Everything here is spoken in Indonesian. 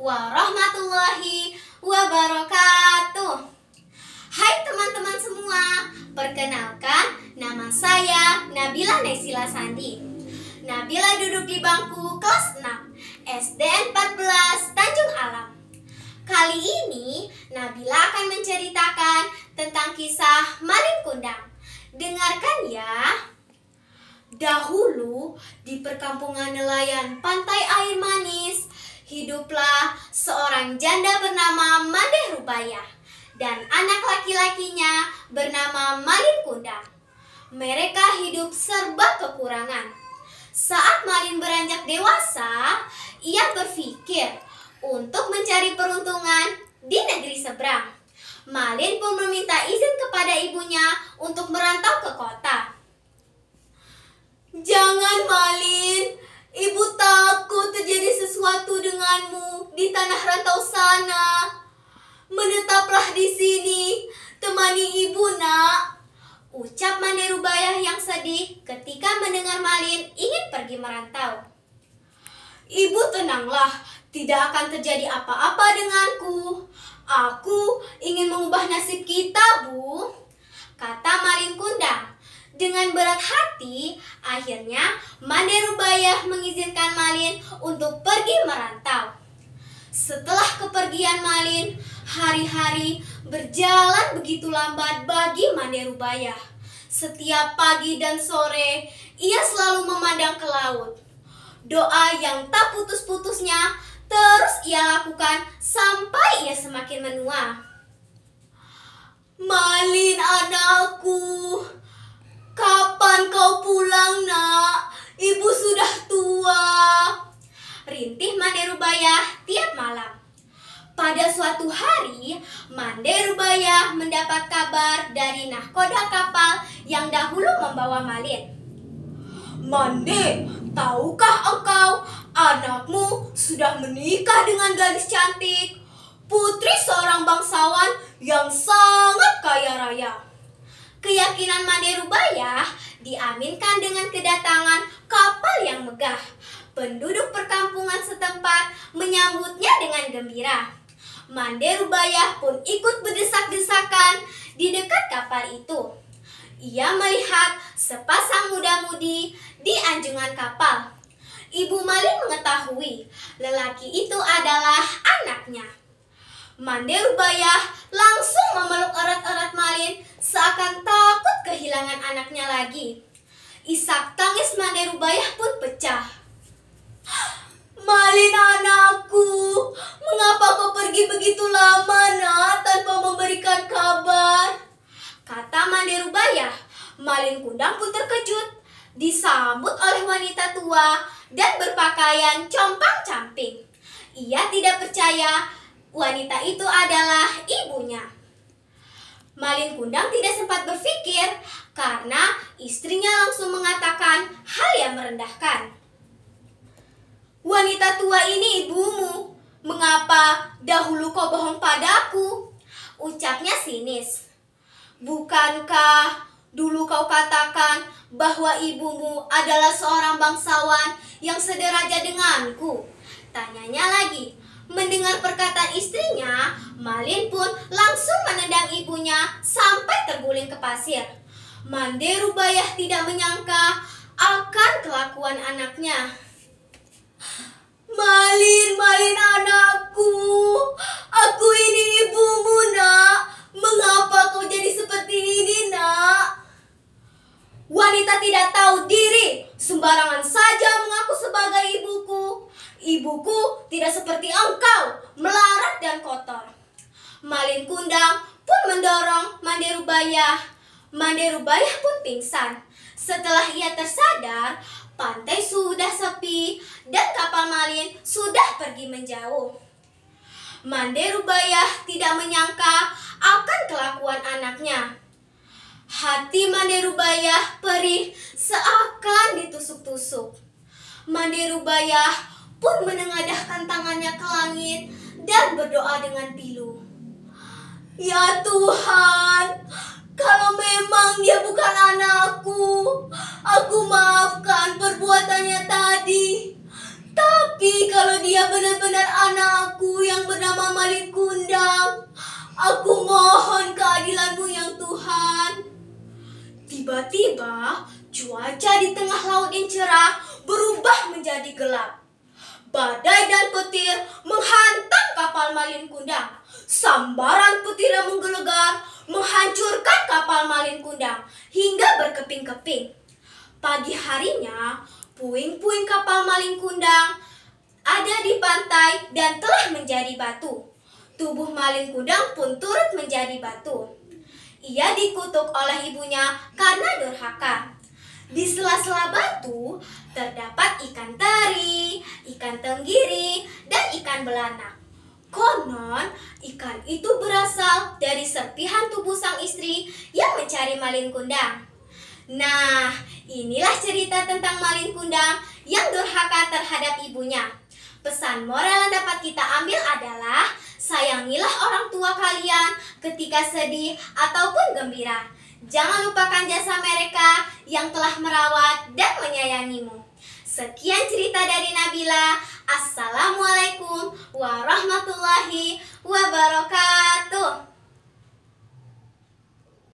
warahmatullahi wabarakatuh. Hai teman-teman semua, perkenalkan nama saya Nabila Naysila Sandi. Nabila duduk di bangku kelas 6 SDN 14 Tanjung Alam. Kali ini Nabila akan menceritakan tentang kisah Malin Kundang. Dengarkan ya. Dahulu di perkampungan nelayan pantai air manis, hiduplah seorang janda bernama Mande Rubayah dan anak laki-lakinya bernama Malin Kundang. Mereka hidup serba kekurangan. Saat Malin beranjak dewasa, ia berpikir untuk mencari peruntungan di negeri seberang. Malin pun meminta izin kepada ibunya untuk merantau ke kota. "Jangan, Malin, ibu takut terjadi sesuatu denganmu di tanah rantau sana. Menetaplah di sini, temani ibu, nak," ucap Mande Rubayah yang sedih ketika mendengar Malin ingin pergi merantau. "Ibu tenanglah, tidak akan terjadi apa-apa denganku. Aku ingin mengubah nasib kita, Bu," kata Malin Kundang. Dengan berat hati, akhirnya Mande Rubayah mengizinkan Malin untuk pergi merantau. Setelah kepergian Malin, hari-hari berjalan begitu lambat bagi Mande Rubayah. Setiap pagi dan sore, ia selalu memandang ke laut. Doa yang tak putus-putusnya terus ia lakukan sampai ia semakin menua. "Malin, anakku, kapan kau pulang, nak? Ibu sudah tua," rintih Mande Rubayah tiap malam. Pada suatu hari, Mande Rubayah mendapat kabar dari nahkoda kapal yang dahulu membawa Malin. "Mande, tahukah engkau anakmu sudah menikah dengan gadis cantik, putri seorang bangsawan yang sangat kaya raya?" Keyakinan Mande Rubayah diaminkan dengan kedatangan kapal yang megah. Penduduk perkampungan setempat menyambutnya dengan gembira. Mande Rubayah pun ikut berdesak-desakan di dekat kapal itu. Ia melihat sepasang muda-mudi di anjungan kapal. Ibu Malin mengetahui lelaki itu adalah anaknya. Mande Rubayah langsung memeluk erat-erat Malin seakan takut kehilangan anaknya lagi. Isak tangis Mande Rubayah pun pecah. "Malin, anakku, mengapa kau pergi begitu lama, nak, tanpa memberikan kabar?" kata Mande Rubayah. Malin Kundang pun terkejut, disambut oleh wanita tua dan berpakaian compang-camping. Ia tidak percaya wanita itu adalah ibunya. Malin Kundang tidak sempat berpikir karena istrinya langsung mengatakan hal yang merendahkan. "Wanita tua ini ibumu. Mengapa dahulu kau bohong padaku?" ucapnya sinis. "Bukankah dulu kau katakan bahwa ibumu adalah seorang bangsawan yang sederajat denganku?" tanyanya lagi. Mendengar perkataan istrinya, Malin pun langsung menendang ibunya sampai terguling ke pasir. Mande Rubayah tidak menyangka akan kelakuan anaknya. "Malin, Malin, anakku, aku ini ibumu, nak. Mengapa kau jadi seperti ini, nak?" "Wanita tidak tahu diri, sembarangan saja mengaku sebagai ibuku. Ibuku tidak seperti engkau, melarat dan kotor." Malin Kundang pun mendorong Mande Rubayah. Mande Rubayah pun pingsan. Setelah ia tersadar, pantai sudah sepi dan kapal Malin sudah pergi menjauh. Mande Rubayah tidak menyangka akan kelakuan anaknya. Hati Mande Rubayah perih seakan ditusuk-tusuk. Mande Rubayah pun menengadahkan tangannya ke langit dan berdoa dengan pilu. "Ya Tuhan, kalau memang dia bukan anakku, aku maafkan perbuatannya tadi. Tapi kalau kalau dia benar-benar anakku yang bernama Malin Kundang. Aku mohon keadilan-Mu yang Tuhan. Tiba-tiba cuaca di tengah laut yang cerah berubah menjadi gelap. Badai dan petir menghantam kapal Malin Kundang. Sambaran petir yang menggelegar menghancurkan kapal Malin Kundang hingga berkeping-keping. Pagi harinya, puing-puing kapal Malin Kundang ada di pantai dan telah menjadi batu. Tubuh Malin Kundang pun turut menjadi batu. Ia dikutuk oleh ibunya karena durhaka. Di sela-sela batu terdapat ikan teri, ikan tenggiri, dan ikan belanak. Konon, ikan itu berasal dari serpihan tubuh sang istri yang mencari Malin Kundang. Nah, inilah cerita tentang Malin Kundang yang durhaka terhadap ibunya. Pesan moral yang dapat kita ambil adalah sayangilah orang tua kalian ketika sedih ataupun gembira. Jangan lupakan jasa mereka yang telah merawat dan menyayangimu. Sekian cerita dari Nabila. Assalamualaikum warahmatullahi wabarakatuh.